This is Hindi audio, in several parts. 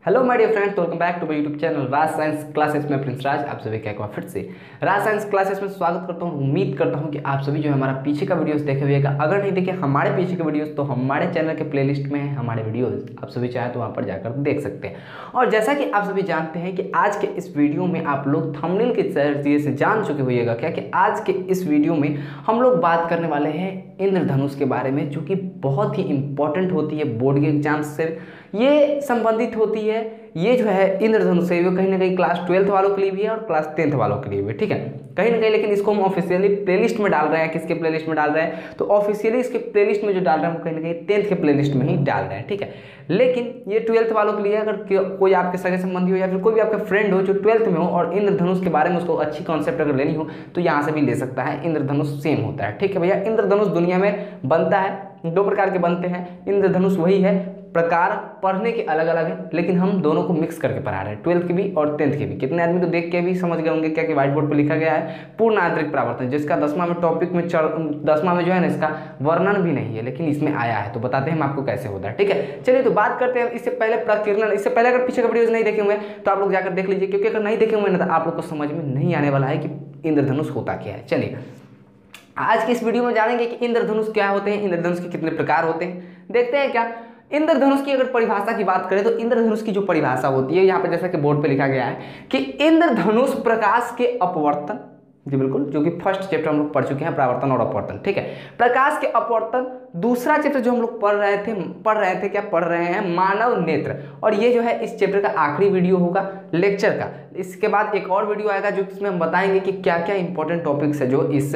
Hello my dear friends, welcome back to my YouTube channel Raj science classes में प्रिंस राज। आप सभी का एक बार फिर से राज साइंस क्लासेस में स्वागत करता हूं। उम्मीद करता हूं कि आप सभी जो है हमारा पीछे का वीडियोस देखे हुएगा। अगर नहीं देखे हमारे पीछे के वीडियोस तो हमारे चैनल के प्लेलिस्ट में है हमारे वीडियोस, आप सभी चाहे तो वहाँ पर जाकर देख सकते हैं। और जैसा कि आप सभी जानते हैं कि आज के इस वीडियो में आप लोग थंबनेल के जरिए से जान चुके होइएगा क्या कि आज के इस वीडियो में हम लोग बात करने वाले हैं इंद्रधनुष के बारे में, जो कि बहुत ही इंपॉर्टेंट होती है बोर्ड के एग्जाम से ये संबंधित होती है। ये जो है इंद्रधनुष से वो कहीं ना कहीं क्लास 12th वालों के लिए भी है और क्लास 10th वालों के लिए भी, ठीक है कहीं ना कहीं। लेकिन इसको हम ऑफिशियली प्लेलिस्ट में डाल रहे हैं। किसके प्लेलिस्ट में डाल रहे हैं? तो ऑफिशियली इसके प्लेलिस्ट में जो डाल रहे हैं वो कहीं ना कहीं 10th के प्लेलिस्ट में ही डाल रहे हैं, ठीक है। लेकिन ये 12th वालों के लिए, अगर कोई आपके सगे संबंधी हो या फिर कोई भी आपका फ्रेंड हो जो 12th में हो और इंद्रधनुष के बारे में उसको अच्छी कॉन्सेप्ट अगर लेनी हो तो यहाँ से भी ले सकता है। इंद्रधनुष सेम होता है, ठीक है भैया। इंद्रधनुष दुनिया में बनता है, दो प्रकार के बनते हैं। इंद्रधनुष वही है, प्रकार पढ़ने के अलग अलग है लेकिन हम दोनों को मिक्स करके पढ़ा रहे हैं, 12th के भी और 10th के भी। कितने आदमी तो देख के भी समझ गए होंगे क्या कि व्हाइट बोर्ड पर लिखा गया है पूर्ण आंतरिक परावर्तन, जिसका 10वां में टॉपिक में 10वां में जो है ना इसका वर्णन भी नहीं है, लेकिन इसमें आया है। तो बताते हैं हम आपको कैसे होता है, ठीक है। चलिए तो बात करते हैं। इससे पहले प्रकीर्णन, इससे पहले अगर पीछे का वीडियोज नहीं देखे हुए तो आप लोग जाकर देख लीजिए, क्योंकि अगर नहीं देखे हुए ना तो आप लोग को समझ में नहीं आने वाला है कि इंद्रधनुष होता क्या है। चलिए आज की इस वीडियो में जानेंगे कि इंद्रधनुष क्या होते हैं, इंद्रधनुष के कितने प्रकार होते हैं, देखते हैं क्या। इंद्रधनुष की अगर परिभाषा की बात करें तो इंद्रधनुष की जो परिभाषा होती है यहाँ पे जैसा कि बोर्ड पे लिखा गया है कि इंद्रधनुष प्रकाश के अपवर्तन, जी बिल्कुल, जो कि फर्स्ट चैप्टर हम लोग पढ़ चुके हैं, परावर्तन और अपवर्तन, ठीक है। प्रकाश के अपवर्तन दूसरा चैप्टर जो हम लोग पढ़ रहे हैं मानव नेत्र, और ये जो है इस चैप्टर का आखिरी वीडियो होगा लेक्चर का। इसके बाद एक और वीडियो आएगा जो इसमें हम बताएंगे कि क्या क्या इंपॉर्टेंट टॉपिक्स है जो इस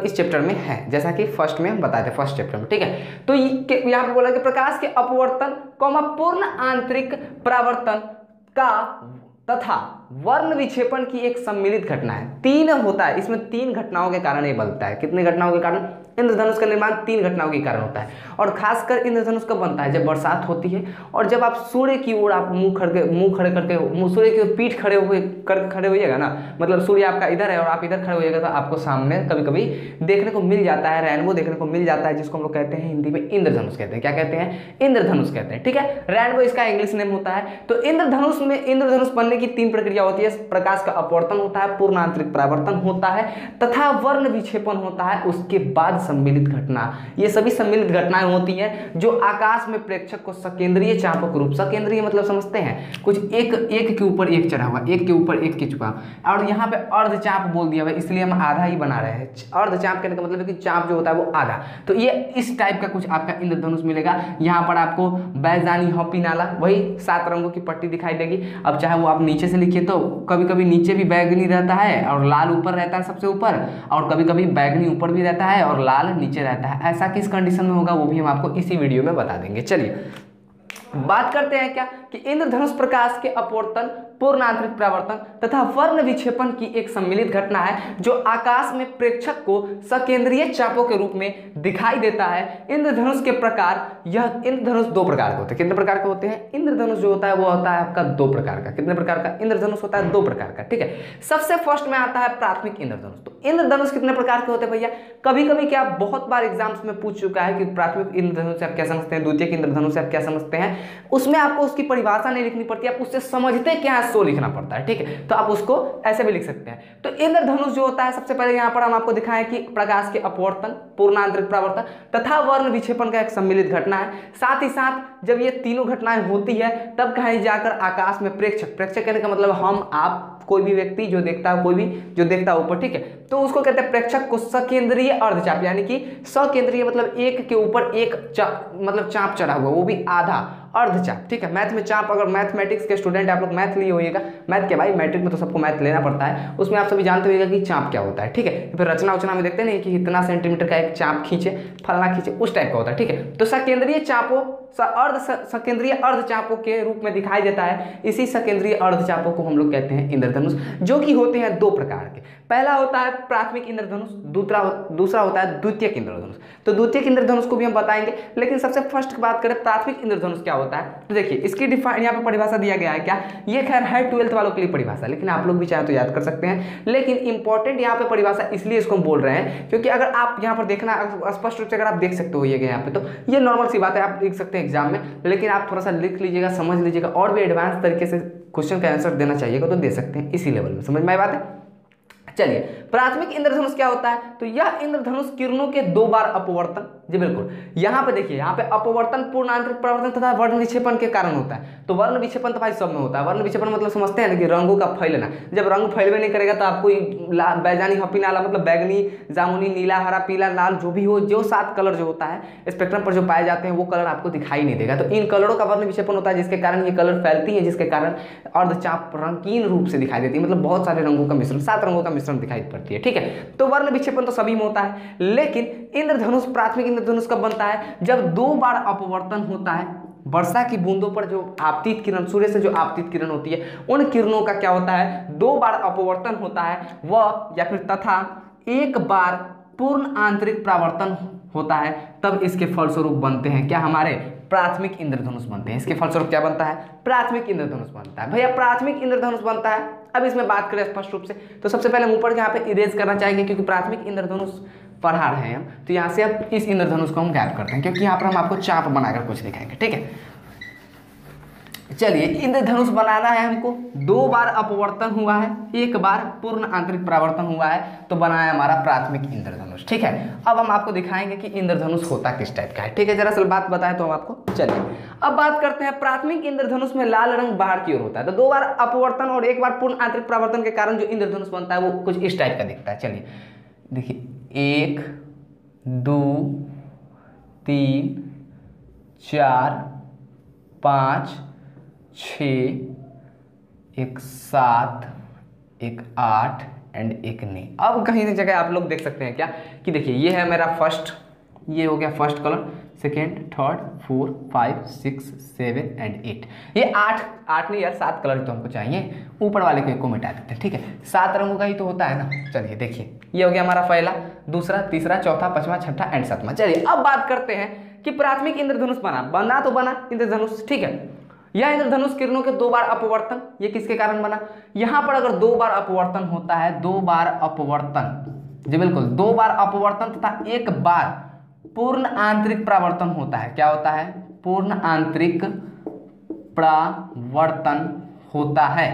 चैप्टर में है, जैसा कि फर्स्ट में हम बताए थे फर्स्ट चैप्टर में, ठीक है। तो यहाँ पे बोला कि प्रकाश के अपवर्तन पूर्ण आंतरिक परावर्तन का तथा वर्ण विक्षेपण की एक सम्मिलित घटना है। 3 होता है इसमें, 3 घटनाओं के कारण ये बनता है। कितने घटनाओं के कारण? इंद्रधनुष का निर्माण 3 घटनाओं के कारण होता है। और खासकर इंद्रधनुष कब बनता है? जब बरसात होती है और जब आप सूर्य की ओर आप मुंह खड़े करके सूर्य की ओर पीठ खड़े होइएगा ना, मतलब सूर्य आपका इधर है और आप इधर खड़े होइएगा तो आपको सामने कभी कभी देखने को मिल जाता है, रेनबो देखने को मिल जाता है, जिसको हम लोग कहते हैं हिंदी में इंद्रधनुष कहते हैं। क्या कहते हैं? इंद्रधनुष कहते हैं, ठीक है। रेनबो इसका इंग्लिश नेम होता है। तो इंद्रधनुष बनने की 3 प्रक्रिया होती है। प्रकाश का अपवर्तन होता है, पूर्ण आंतरिक परावर्तन होता है तथा वर्ण विक्षेपण होता है। उसके बाद सम्मिलित घटना, ये सभी सम्मिलित घटनाएं होती हैं जो आकाश में प्रेक्षक को सकेंद्रीय चापक रूप, सकेंद्रीय मतलब समझते हैं कुछ एक के ऊपर एक चढ़ा हुआ, एक के ऊपर एक के चुका, और यहाँ पे अर्धचाप बोल दिया हुआ, इसलिए हम आधा ही बना रहे हैं। अर्धचाप कहने का मतलब है कि चाप जो होता है वो आधा। तो ये इस टाइप का कुछ आपका इंद्रधनुष मिलेगा। यहाँ पर आपको बैजानी हॉपी नाला, वही 7 रंगों की पट्टी दिखाई देगी। अब चाहे वो आप नीचे से लिखिए तो कभी कभी नीचे भी बैगनी रहता है और लाल ऊपर रहता है सबसे ऊपर, और कभी कभी बैगनी ऊपर भी रहता है और लाल नीचे रहता है। ऐसा किस कंडीशन में होगा वो भी हम आपको इसी वीडियो में बता देंगे। चलिए बात करते हैं क्या कि इंद्रधनुष प्रकाश के अपवर्तन, पूर्ण आंतरिक परावर्तन तथा वर्ण विक्षेपण की एक सम्मिलित घटना है जो आकाश में प्रेक्षक को सकेंद्रीय चापों के रूप में दिखाई देता है। इंद्रधनुष के प्रकार, यह इंद्रधनुष 2 प्रकार के होते हैं। कितने प्रकार के होते हैं? इंद्रधनुष जो होता है वो होता है आपका 2 प्रकार का। कितने प्रकार का इंद्रधनुष होता है? 2 प्रकार का, ठीक है। सबसे फर्स्ट में आता है प्राथमिक इंद्रधनुष। तो इंद्रधनुष कितने प्रकार के होते हैं भैया? कभी कभी क्या बहुत बार एग्जाम्स में पूछ चुका है कि प्राथमिक इंद्रधनुष से आप क्या समझते हैं, द्वितीयक इंद्रधनुष से आप क्या समझते हैं। उसमें आपको उसकी परिभाषा नहीं लिखनी पड़ती, आप उससे समझते क्या है सो लिखना पड़ता है, ठीक है। तो आप उसको ऐसे भी लिख सकते हैं। तो इंद्रधनुष जो होता है, सबसे पहले यहाँ पर हम आपको दिखाएं कि प्रकाश के अपवर्तन, पूर्ण आंतरिक परावर्तन तथा वर्ण विक्षेपण का एक सम्मिलित घटना है। साथ ही साथ जब ये तीनों घटनाएं होती है तब कहीं जाकर आकाश में प्रेक्षक कहने का मतलब हम आप कोई भी व्यक्ति जो देखता है, कोई भी जो देखता है ऊपर, ठीक है, तो उसको कहते हैं प्रेक्षक को सकेंद्रीय अर्धचाप, यानी कि सकेंद्रीय मतलब एक के ऊपर एक मतलब चाप चढ़ा हुआ, वो भी आधा अर्धचाप, ठीक है। मैथ में चाप, अगर मैथमेटिक्स के स्टूडेंट आप लोग मैथ लिए होइएगा, मैथ के भाई मैट्रिक में तो सबको मैथ लेना पड़ता है, उसमें आप सभी जानते होइएगा कि चाप क्या होता है, ठीक है। फिर रचना में देखते नहीं कि इतना सेंटीमीटर का एक चाप खींचे, फलना खींचे, उस टाइप का होता है, ठीक है। तो सकेंद्रीय चापों सकेंद्रीय अर्धचापों के रूप में दिखाई देता है। इसी सकेंद्रीय अर्धचापों को हम लोग कहते हैं इंद्रधनुष, जो कि होते हैं 2 प्रकार के। पहला होता है प्राथमिक इंद्रधनुष, दूसरा होता है द्वितीयक इंद्रधनुष। तो द्वितीयक इंद्रधनुष को भी हम बताएंगे, लेकिन सबसे फर्स्ट बात करें प्राथमिक इंद्रधनुष क्या होता है। तो देखिए इसकी डिफाइन यहाँ पे परिभाषा दिया गया है क्या, ये खैर है 12th वालों के लिए परिभाषा, लेकिन आप लोग भी चाहे तो याद कर सकते हैं। लेकिन इंपॉर्टेंट यहाँ पे परिभाषा इसलिए इसको हम बोल रहे हैं क्योंकि अगर आप यहाँ पर देखना स्पष्ट रूप से अगर आप देख सकते हो ये यहाँ पे, तो ये नॉर्मल सी बात है, आप लिख सकते हैं एग्जाम में, लेकिन आप थोड़ा सा लिख लीजिएगा, समझ लीजिएगा, और भी एडवांस तरीके से क्वेश्चन का आंसर देना चाहिएगा तो दे सकते हैं इसी लेवल में। समझ में आई बात है। चलिए प्राथमिक इंद्रधनुष क्या होता है, तो यह इंद्रधनुष किरणों के 2 बार अपवर्तन, जी बिल्कुल, यहाँ पे देखिए यहाँ पे अपवर्तन पूर्ण आंतरिक परावर्तन तथा वर्ण विक्षेपण के कारण होता है। तो वर्ण विक्षेपण तो भाई सब में होता है। वर्ण विक्षेपण मतलब समझते हैं ना कि रंगों का फैलना, जब रंग फैलवे नहीं करेगा तो आपको बैजानी हपी नाला मतलब बैगनी, जामुनी, नीला, हरा, पीला, लाल जो भी हो, जो 7 कलर जो होता है स्पेक्ट्रम पर जो पाए जाते हैं वो कलर आपको दिखाई नहीं देगा। तो इन कलरों का वर्ण विक्षेपण होता है जिसके कारण ये कलर फैलती है, जिसके कारण अर्धचाप रंगीन रूप से दिखाई देती है, मतलब बहुत सारे रंगों का मिश्रण, 7 रंगों का मिश्रण दिखाई पड़ती है। ठीक है, तो वर्ण विक्षेपण तो सभी में होता है, लेकिन इंद्रधनुष प्राथमिक इंद्रधनुष कब बनता है, जब 2 बार अपवर्तन होता है। वर्षा की बूंदों पर जो आपतित किरण, सूर्य से जो आपतित किरण होती है, उन किरणों का क्या होता है, 2 बार अपवर्तन होता है वह, या फिर तथा 1 बार पूर्ण आंतरिक परावर्तन होता है, तब इसके फलस्वरूप बनते हैं क्या, हमारे प्राथमिक इंद्रधनुष बनते हैं। इसके फलस्वरूप क्या बनता है, प्राथमिक इंद्रधनुष बनता है। भैया प्राथमिक इंद्रधनुष बनता है, अब इसमें बात करें स्पष्ट रूप से, तो सबसे पहले हम ऊपर यहाँ पे इरेज करना चाहेंगे क्योंकि प्राथमिक इंद्रधनुष पढ़ा रहे हैं हम, तो यहाँ से अब इस इंद्रधनुष को हम गायब करते हैं क्योंकि यहाँ पर हम आपको चाप बनाकर कुछ दिखाएंगे। ठीक है, चलिए इंद्रधनुष बनाना है हमको, 2 बार अपवर्तन हुआ है, 1 बार पूर्ण आंतरिक परावर्तन हुआ है, तो बना है हमारा प्राथमिक इंद्रधनुष। ठीक है, अब हम आपको दिखाएंगे कि इंद्रधनुष होता किस टाइप का है। ठीक है, जरा सी बात बताएं तो हम आपको। चलिए अब बात करते हैं प्राथमिक इंद्रधनुष में लाल रंग बाहर की ओर होता है। तो 2 बार अपवर्तन और 1 बार पूर्ण आंतरिक परावर्तन के कारण जो इंद्रधनुष बनता है वो कुछ इस टाइप का दिखता है। चलिए देखिए 1 2 3 4 5 6 1 7 1 8 एंड 1 9। अब कहीं जगह आप लोग देख सकते हैं क्या कि देखिए ये है मेरा फर्स्ट, ये हो गया first colour, second, third, 4 5 6 7 and 8। ये 8 नहीं यार 7 कलर तो हमको चाहिए, ऊपर वाले को मिटा देते हैं। ठीक है, 7 रंगों का ही तो होता है ना। चलिए देखिए ये हो गया हमारा पहला, दूसरा, तीसरा, चौथा, 5वां, 6वां एंड 7वां। चलिए अब बात करते हैं कि प्राथमिक इंद्रधनुष बना तो बना इंद्रधनुष। ठीक है, यह इंद्रधनुष किरणों के 2 बार अपवर्तन, ये किसके कारण बना, यहां पर अगर 2 बार अपवर्तन होता है, 2 बार अपवर्तन, जी बिल्कुल 2 बार अपवर्तन तथा 1 बार पूर्ण आंतरिक परावर्तन होता है। क्या होता है, पूर्ण आंतरिक परावर्तन होता है,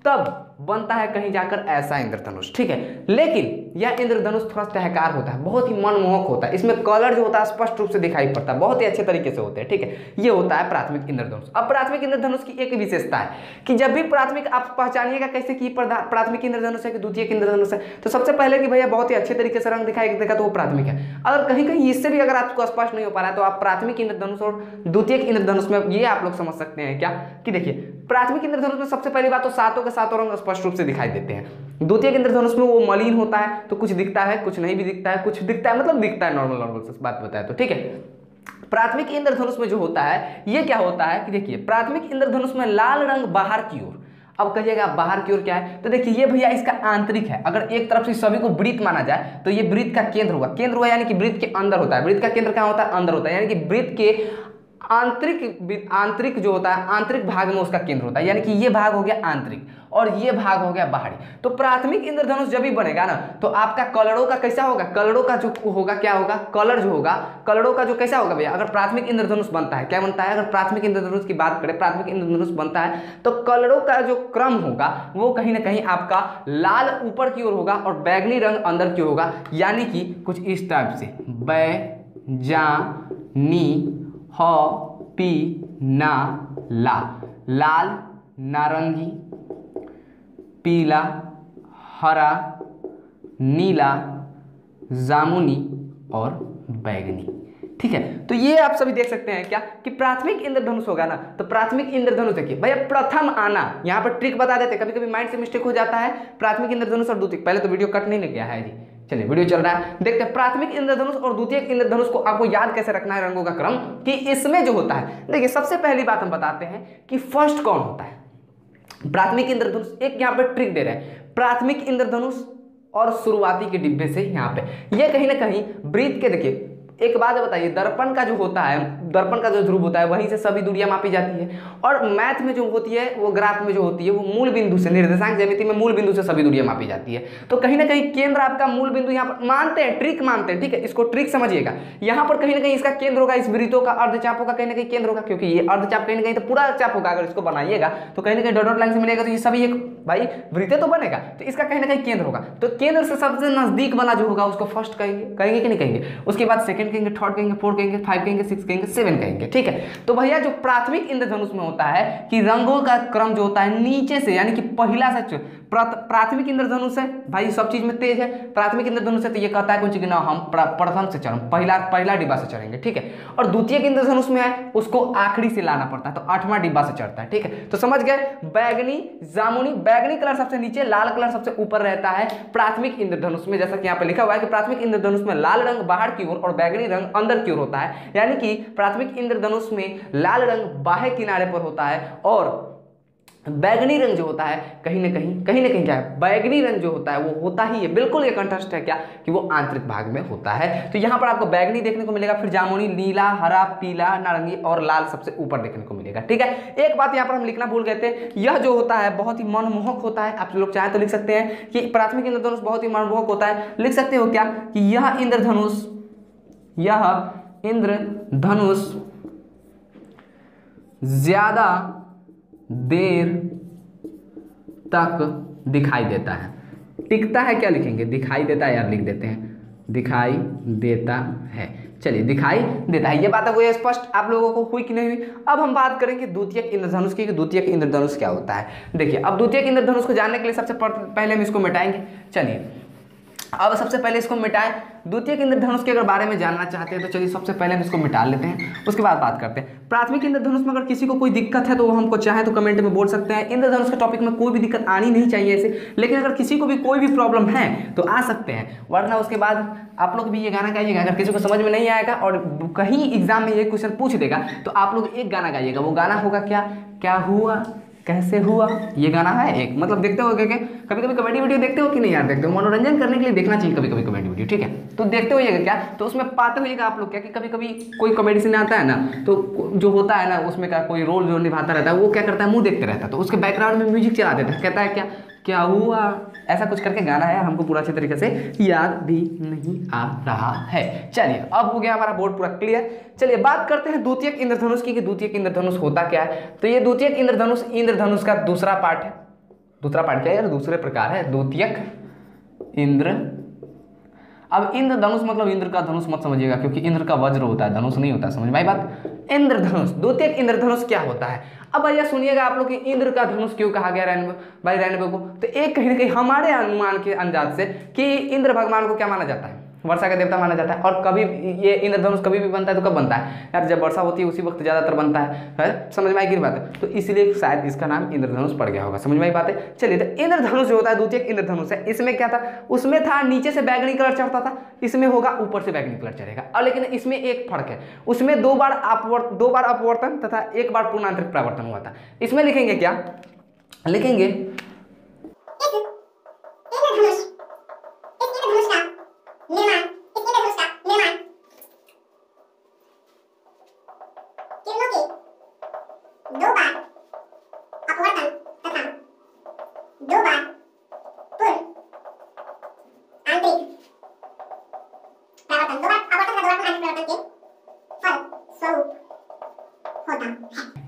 तब बनता है कहीं जाकर ऐसा इंद्रधनुष। ठीक है, लेकिन यह इंद्रधनुष थोड़ा सहकार होता है, बहुत ही मनमोहक होता है, इसमें कलर जो होता है स्पष्ट रूप से दिखाई पड़ता है, बहुत ही अच्छे तरीके से होते हैं। ठीक है, ये होता है प्राथमिक इंद्रधनुष। अब प्राथमिक इंद्रधनुष की एक विशेषता है कि जब भी प्राथमिक, आप पहचानिएगा कैसे कि प्राथमिक इंद्रधनुष है कि द्वितीयक इंद्रधनुष है, तो सबसे पहले कि भैया बहुत ही अच्छे तरीके से रंग दिखाई देगा तो वो प्राथमिक है। अगर कहीं कहीं इससे भी अगर आपको स्पष्ट नहीं हो पा रहा है तो आप प्राथमिक इंद्रधनुष और द्वितीयक इंद्रधनुष में ये आप लोग समझ सकते हैं क्या कि देखिए प्राथमिक इंद्रधनुष में सबसे पहली बात तो 7 के 7 रंग स्पष्ट रूप से दिखाई देते हैं। द्वितीयक इंद्रधनुष में वो मलिन होता है, तो कुछ दिखता है, कुछ नहीं भी दिखता है, कुछ दिखता है मतलब दिखता है, नॉर्मल से बात बताए तो। ठीक है, प्राथमिक इंद्रधनुष में जो होता है ये क्या होता है कि देखिए प्राथमिक इंद्रधनुष में लाल रंग बाहर की ओर। अब कहिएगा बाहर की ओर क्या है, तो देखिए ये भैया इसका आंतरिक है। अगर एक तरफ से सभी को वृत्त माना जाए तो ये वृत्त का केंद्र होगा, केंद्र हुआ यानी कि वृत्त के अंदर होता है। वृत्त का केंद्र कहाँ होता है, अंदर होता है, यानी कि वृत्त के आंतरिक जो होता है, आंतरिक भाग में उसका केंद्र होता है, यानी कि ये भाग हो गया आंतरिक और ये भाग हो गया बाहरी। तो प्राथमिक इंद्रधनुष जब भी बनेगा ना तो आपका कलरों का कैसा होगा, कलरों का जो होगा क्या होगा, कलर जो होगा, कलरों का जो कैसा होगा भैया, अगर प्राथमिक इंद्रधनुष बनता है क्या बनता है, अगर प्राथमिक इंद्रधनुष की बात करें, प्राथमिक इंद्रधनुष बनता है तो कलरों का जो क्रम होगा वो कहीं ना कहीं आपका लाल ऊपर की ओर होगा और बैगनी रंग अंदर की होगा, यानी कि कुछ इस टाइप से बैजानी ह पी ना ला, लाल, नारंगी, पीला, हरा, नीला, जामुनी और बैगनी। ठीक है, तो ये आप सभी देख सकते हैं क्या कि प्राथमिक इंद्रधनुष होगा ना, तो प्राथमिक इंद्रधनुष देखिए भैया प्रथम आना, यहाँ पर ट्रिक बता देते, कभी कभी माइंड से मिस्टेक हो जाता है। प्राथमिक इंद्रधनुष और द्वितीयक, पहले तो वीडियो कट नहीं गया है जी, चलिए वीडियो चल रहा है, देखते हैं प्राथमिक इंद्रधनुष और द्वितीयक इंद्रधनुष को आपको याद कैसे रखना है रंगों का क्रम, कि इसमें जो होता है देखिए सबसे पहली बात हम बताते हैं कि फर्स्ट कौन होता है प्राथमिक इंद्रधनुष। एक यहाँ पर ट्रिक दे रहे हैं, प्राथमिक इंद्रधनुष और शुरुआती के डिब्बे से यहाँ पे ये कहीं ना कहीं वृत्त के, देखिए एक बात बताइए, दर्पण का जो होता है, दर्पण का जो ध्रुव होता है वहीं से सभी दूरियां मापी जाती है, और मैथ में जो होती है वो ग्राफ में जो होती है वो मूल बिंदु से, निर्देशांक ज्यामिति में मूल बिंदु से सभी दूरियां मापी जाती है। तो कहीं ना कहीं केंद्र आपका मूल बिंदु यहाँ पर मानते हैं, ट्रिक मानते हैं, ठीक है, इसको ट्रिक समझिएगा। यहाँ पर कहीं ना कहीं इसका केंद्र होगा, इस वृत्तों का अर्धचापों का कहीं ना कहीं केंद्र होगा, क्योंकि ये अर्धचाप कहीं ना कहीं तो पूरा चाप होगा। अगर इसको बनाइएगा तो कहीं ना कहीं डॉट लाइन से मिलेगा, तो ये सभी एक भाई वृत्त तो बनेगा, तो इसका कहीं ना कहीं केंद्र होगा। तो केंद्र से सबसे नजदीक वाला जो होगा उसको फर्स्ट कहेंगे, कहेंगे कि नहीं कहेंगे, उसके बाद सेकंड कहेंगे, थर्ड कहेंगे, 4 कहेंगे, 5 कहेंगे, 6 कहेंगे, 7 कहेंगे, ठीक है। तो भैया जो प्राथमिक इंद्रधनुष में होता है कि रंगों का क्रम जो होता है नीचे से, यानी कि पहला से प्राथमिक इंद्रधनुष है भाई, सब चीज में तेज है, प्राथमिक इंद्रधनुष है, तो ये कहता है कुछ कि ना हम प्रथम से चढ़ें, पहला डिब्बा से चढ़ेंगे, ठीक है। और द्वितीय इंद्रधनुष में है उसको आखिरी से लाना पड़ता है, तो 8वां डिब्बा से चढ़ता है, ठीक है। तो समझ गए, बैगनी, जामुनी, बैगनी कलर सबसे नीचे, लाल कलर सबसे ऊपर रहता है प्राथमिक इंद्रधनुष में, जैसा कि यहाँ पे लिखा हुआ है कि प्राथमिक इंद्रधनुष में लाल रंग बाहर की ओर और बैगनी रंग अंदर की ओर होता है, यानी कि प्राथमिक इंद्रधनुष में लाल रंग बाह्य किनारे पर होता है, और बैगनी रंग जो होता है कहीं ना कहीं क्या है, बैगनी रंग जो होता है वो होता ही है, बिल्कुल ये कंट्रास्ट है क्या कि वो आंतरिक भाग में होता है। तो यहाँ पर आपको बैगनी देखने को मिलेगा, फिर जामुनी, नीला, हरा, पीला, नारंगी और लाल सबसे ऊपर देखने को मिलेगा, ठीक है। एक बात यहाँ पर हम लिखना भूल गए थे, यह जो होता है बहुत ही मनमोहक होता है। आप लोग चाहें तो लिख सकते हैं कि प्राथमिक इंद्रधनुष बहुत ही मनमोहक होता है। लिख सकते हो क्या कि यह इंद्रधनुष ज्यादा देर तक दिखाई देता है। टिकता है क्या लिखेंगे, दिखाई देता है यार, लिख देते हैं दिखाई देता है। चलिए दिखाई देता है, ये बात हुई स्पष्ट आप लोगों को, हुई कि नहीं हुई। अब हम बात करेंगे द्वितीयक इंद्रधनुष की, द्वितीयक इंद्रधनुष क्या होता है। देखिए अब द्वितीयक इंद्रधनुष को जानने के लिए सबसे पहले हम इसको मिटाएंगे। चलिए अब सबसे पहले इसको मिटाएं। द्वितीयक इंद्रधनुष के अगर बारे में जानना चाहते हैं तो चलिए सबसे पहले हम इसको मिटा लेते हैं, उसके बाद बात करते हैं। प्राथमिक इंद्रधनुष में अगर किसी को कोई दिक्कत है तो वो हमको चाहे तो कमेंट में बोल सकते हैं। इंद्रधनुष के टॉपिक में कोई भी दिक्कत आनी नहीं चाहिए ऐसे, लेकिन अगर किसी को भी कोई भी प्रॉब्लम है तो आ सकते हैं, वरना उसके बाद आप लोग भी ये गाना गाइएगा। अगर किसी को समझ में नहीं आएगा और कहीं एग्जाम में ये क्वेश्चन पूछ देगा तो आप लोग एक गाना गाइएगा, वो गाना होगा क्या हुआ कैसे हुआ, ये गाना है एक, मतलब देखते हो क्या कभी कभी कॉमेडी वीडियो देखते हो कि नहीं यार, देखते हो, मनोरंजन करने के लिए देखना चाहिए कभी कभी कॉमेडी वीडियो, ठीक है। तो देखते होइएगा क्या, तो उसमें पाते होइएगा आप लोग क्या कि कभी कभी कोई कॉमेडी सीन आता है ना, तो जो होता है ना उसमें का कोई रोल जो निभाता रहता है वो क्या करता है, मुंह देखते रहता है, तो उसके बैकग्राउंड में म्यूजिक चला देता है, कहता है क्या हुआ, ऐसा कुछ करके गाना है, हमको पूरा अच्छे तरीके से याद भी नहीं आ रहा है। चलिए अब हो गया हमारा बोर्ड पूरा क्लियर। चलिए बात करते हैं द्वितीयक इंद्रधनुष की कि द्वितीयक इंद्रधनुष होता क्या है। तो ये द्वितीयक इंद्रधनुष का दूसरा पार्ट है। दूसरा पार्ट क्या है यार, दूसरे प्रकार है द्वितीयक इंद्र। अब इंद्रधनुष मतलब इंद्र का धनुष मत समझिएगा, क्योंकि इंद्र का वज्र होता है, धनुष नहीं होता, समझ में आई बात। इंद्रधनुष, द्वितीयक इंद्रधनुष क्या होता है। अब भैया सुनिएगा आप लोग कि इंद्र का धनुष क्यों कहा गया रेनबो को, तो एक कहीं ना कहीं हमारे अनुमान के अंदाज से कि इंद्र भगवान को क्या माना जाता है, वर्षा का देवता माना जाता है। और कभी ये इंद्रधनुष कभी भी बनता है तो कब बनता है यार, जब वर्षा होती है उसी वक्त ज्यादातर बनता है, समझ में आई कि बात है। तो इसलिए शायद इसका नाम इंद्रधनुष पड़ गया होगा, समझ में आई बात है। चलिए तो इंद्रधनुष जो होता है द्वितीयक इंद्रधनुष है, इसमें क्या था, उसमें था नीचे से बैगनी कलर चढ़ता था, इसमें होगा ऊपर से बैगनी कलर चढ़ेगा। और लेकिन इसमें एक फर्क है, उसमें दो बार अपवर्तन तथा एक बार पूर्णांतरिक परावर्तन हुआ था। इसमें लिखेंगे क्या, लिखेंगे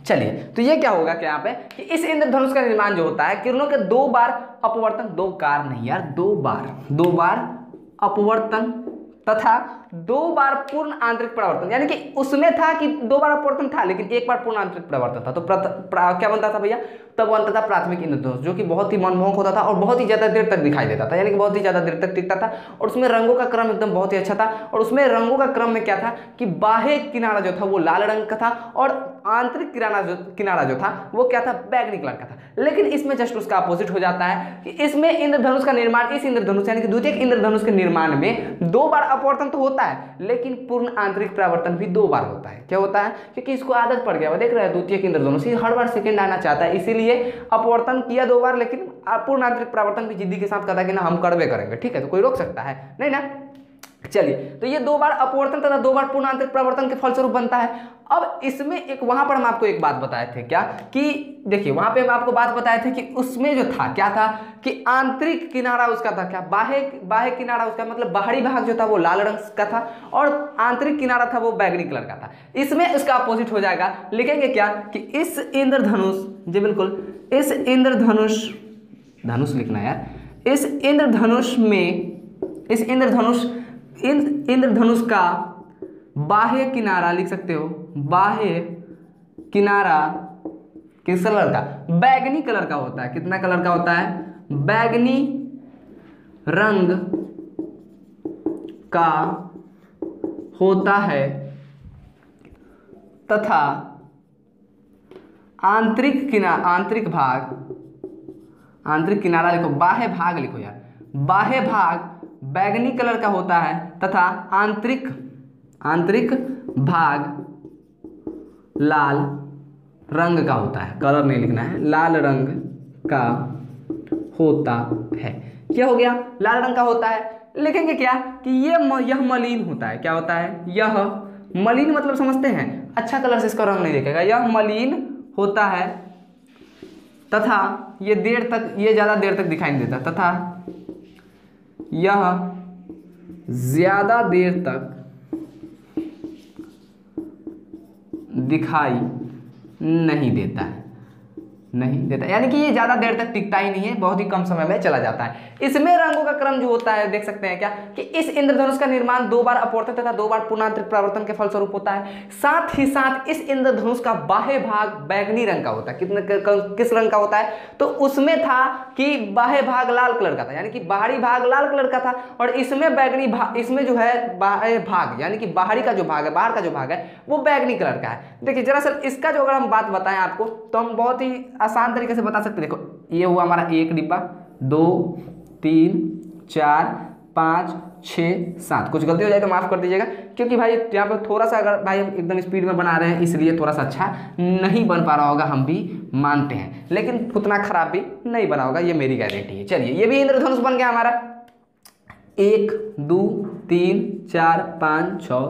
चलिए तो ये क्या होगा कि यहाँ पे कि इस इंद्रधनुष का निर्माण जो होता है किरणों के दो बार अपवर्तन, दो कार नहीं यार, दो बार अपवर्तन तथा दो बार पूर्ण आंतरिक परावर्तन, यानी कि उसमें था कि दो बार अपवर्तन था लेकिन एक बार पूर्ण आंतरिक परावर्तन था। तो क्या बनता था भैया, तब बनता था प्राथमिक इंद्रधनुष, जो कि बहुत ही मनमोहक होता था और बहुत ही ज्यादा देर तक दिखाई देता था, यानी कि बहुत ही ज्यादा देर तक टिकता था। और उसमें रंगों का क्रम एकदम बहुत ही अच्छा था। और उसमें रंगों का क्रम में क्या था कि बाह्य किनारा जो था वो लाल रंग का था और आंतरिक किनारा जो था वो क्या था, बैगनी कलर का था। लेकिन इसमें जस्ट उसका अपोजिट हो जाता है कि इसमें इंद्रधनुष का निर्माण, इस इंद्रधनुष यानी कि द्वितीयक इंद्रधनुष के निर्माण में दो बार अपवर्तन तो होता है लेकिन पूर्ण आंतरिक परावर्तन भी दो बार होता है। क्या होता है, क्योंकि इसको आदत पड़ गया, वो देख रहे हैं द्वितीयक इंद्रधनुष हर बार सेकंड आना चाहता है, इसीलिए अपवर्तन किया दो बार लेकिन पूर्ण आंतरिक परावर्तन भी जिद्दी के साथ कहता है कि ना हम करवे करेंगे, ठीक है, तो कोई रोक सकता है नहीं ना। चलिए, तो ये 2 बार अपवर्तन तथा 2 बार पूर्ण आंतरिक परावर्तन के फलस्वरूप बनता है। अब इसमें एक वहां पर हम आपको एक बात बताए थे क्या कि देखिए वहां पे हम आपको बात बताए थे कि उसमें जो था क्या था कि आंतरिक किनारा उसका था क्या, बाह्य किनारा उसका मतलब बाहरी भाग जो था वो लाल रंग का था और आंतरिक किनारा था वो बैंगनी कलर का था। इसमें इसका अपोजिट हो जाएगा, लिखेंगे क्या कि इस इंद्रधनुष, जी बिल्कुल, इस इंद्रधनुष, धनुष लिखना यार, इस इंद्रधनुष में, इस इंद्रधनुष का बाह्य किनारा लिख सकते हो, बाह्य किनारा किस कलर का, बैंगनी कलर का होता है। कितना कलर का होता है, बैंगनी रंग का होता है तथा आंतरिक किनारा लिखो, बाह्य भाग लिखो यार, बाह्य भाग बैंगनी कलर का होता है तथा आंतरिक भाग लाल रंग का होता है। कलर नहीं लिखना है, लाल रंग का होता है। क्या हो गया, लाल रंग का होता है। लिखेंगे क्या कि यह मलिन होता है। क्या होता है, यह मलिन मतलब समझते हैं, अच्छा कलर से इसका रंग नहीं देखेगा। यह मलिन होता है तथा ये ज़्यादा देर तक दिखाई नहीं देता, तथा यह ज़्यादा देर तक दिखाई नहीं देता है, यानी कि ये ज़्यादा देर तक टिकता ही नहीं है, बहुत ही कम समय में चला जाता है। इसमें रंगों का क्रम जो होता है देख सकते हैं क्या कि इस इंद्रधनुष का निर्माण 2 बार अपवर्तन तथा 2 बार पूर्णांतरिक परावर्तन के फलस्वरूप होता है। साथ ही साथ इस इंद्रधनुष का बाह्य भाग बैंगनी रंग का होता है। किस रंग का होता है, तो उसमें था कि बाह्य भाग लाल कलर का था, यानी कि बाहरी भाग लाल कलर का था और इसमें बैंगनी भाग, इसमें जो है बाह्य भाग यानी कि बाहरी का जो भाग है, बाहर का जो भाग है वो बैंगनी कलर का है। देखिए दरअसल इसका जो अगर हम बात बताएं आपको तो हम बहुत ही आसान तरीके से बता सकते हैं। देखो ये हुआ हमारा 1 डिब्बा, 2 3 4 5 6 7। कुछ गलती हो जाए तो माफ कर दीजिएगा, क्योंकि भाई यहाँ पर थोड़ा सा अगर भाई हम एकदम स्पीड में बना रहे हैं इसलिए थोड़ा सा अच्छा नहीं बन पा रहा होगा, हम भी मानते हैं, लेकिन उतना खराब भी नहीं बना होगा, ये मेरी गारंटी है। चलिए ये भी इंद्रधनुष बन गया हमारा। 1 2 3 4 5 6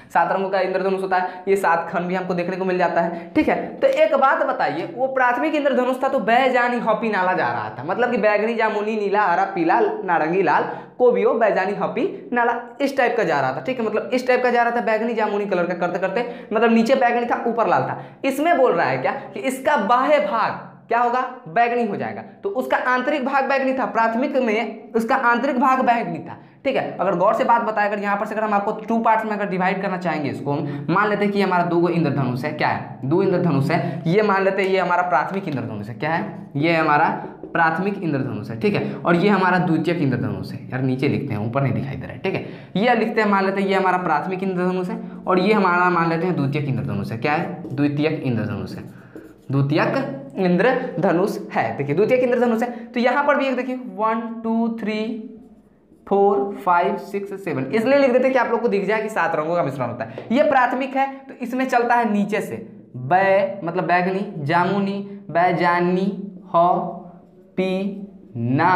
7 रंगों का इंद्रधनुष होता है। ये 7 खंड भी हमको देखने को मिल जाता है, ठीक है। तो एक बात बताइए, वो प्राथमिक इंद्रधनुष था तो बैजानी हॉपी नाला जा रहा था, मतलब कि बैगनी जामुनी नीला हरा पीला नारंगी लाल कोबियो बैजानी हॉपी नाला इस टाइप का जा रहा था, ठीक है, मतलब इस टाइप का जा रहा था, बैगनी जामुनी कलर का करते करते, मतलब नीचे बैगनी था ऊपर लाल था। इसमें बोल रहा है क्या कि इसका बाह्य भाग क्या होगा, बैगनी हो जाएगा, तो उसका आंतरिक भाग बैगनी था। प्राथमिक में उसका आंतरिक भाग बैगनी था, ठीक है। अगर गौर से बात बताएं, अगर यहाँ पर से अगर हम आपको 2 पार्ट्स में अगर डिवाइड करना चाहेंगे इसको, हम मान लेते हैं कि हमारा 2 इंद्रधनुष है, क्या है, 2 इंद्रधनुष है, ये मान लेते हैं ये हमारा प्राथमिक इंद्रधनुष है, क्या है, ये हमारा प्राथमिक इंद्रधनुष है, ठीक है, और ये हमारा द्वितीयक इंद्रधनुष है। यार नीचे लिखते हैं, ऊपर नहीं दिखाई दे रहा है, ठीक है, ये लिखते हैं, मान लेते हैं ये हमारा प्राथमिक इंद्रधनुष है और ये हमारा मान लेते हैं द्वितीयक इंद्रधनुष है। क्या है, द्वितीयक इंद्रधनुष है, द्वितीयक इंद्रधनुष है। देखिए द्वितीयक इंद्रधनुष है, तो यहाँ पर भी एक देखिए 1 2 3 4 5 6 7, इसलिए लिख देते हैं कि आप लोग को दिख जाए कि 7 रंगों का मिश्रण होता है। ये प्राथमिक है तो इसमें चलता है नीचे से बै मतलब बैगनी, जामुनी, बैजानी, ह पी ना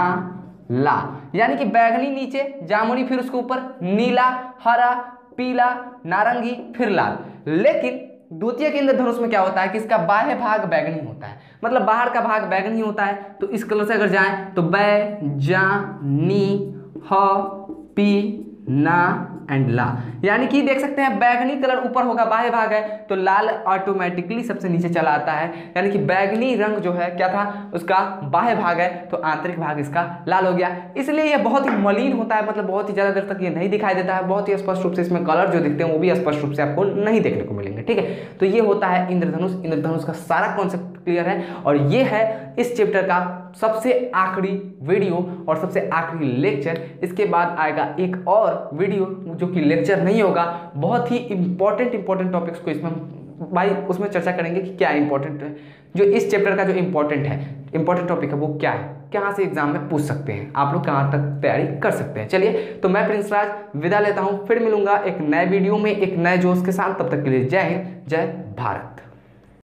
ला, यानी कि बैगनी नीचे, जामुनी फिर उसके ऊपर, नीला, हरा, पीला, नारंगी, फिर लाल। लेकिन द्वितीयक इंद्रधनुष में क्या होता है कि इसका बाह्य भाग बैगनी होता है, मतलब बाहर का भाग बैगनी होता है। तो इस कलर से अगर जाएं तो बै जा नी ह पी ना एंड ला, यानी कि देख सकते हैं बैगनी कलर ऊपर होगा, बाह्य भाग है, तो लाल ऑटोमेटिकली सबसे नीचे चला आता है, यानी कि बैगनी रंग जो है क्या था, उसका बाह्य भाग है, तो आंतरिक भाग इसका लाल हो गया। इसलिए यह बहुत ही मलिन होता है, मतलब बहुत ही ज़्यादा देर तक ये नहीं दिखाई देता है, बहुत ही स्पष्ट रूप से इसमें कलर जो दिखते हैं वो भी स्पष्ट रूप से आपको नहीं देखने को मिलेंगे, ठीक है। तो ये होता है इंद्रधनुष। इंद्रधनुष का सारा कॉन्सेप्ट क्लियर है और ये है इस चैप्टर का सबसे आखिरी वीडियो और सबसे आखिरी लेक्चर। इसके बाद आएगा एक और वीडियो जो कि लेक्चर नहीं होगा, बहुत ही इंपॉर्टेंट टॉपिक्स को इसमें भाई उसमें चर्चा करेंगे कि क्या इंपॉर्टेंट है, जो इस चैप्टर का जो इंपॉर्टेंट टॉपिक है वो क्या है, कहाँ से एग्जाम में पूछ सकते हैं, आप लोग कहाँ तक तैयारी कर सकते हैं। चलिए तो मैं प्रिंस राज विदा लेता हूँ, फिर मिलूंगा एक नए वीडियो में एक नए जोश के साथ। तब तक के लिए जय हिंद, जय भारत।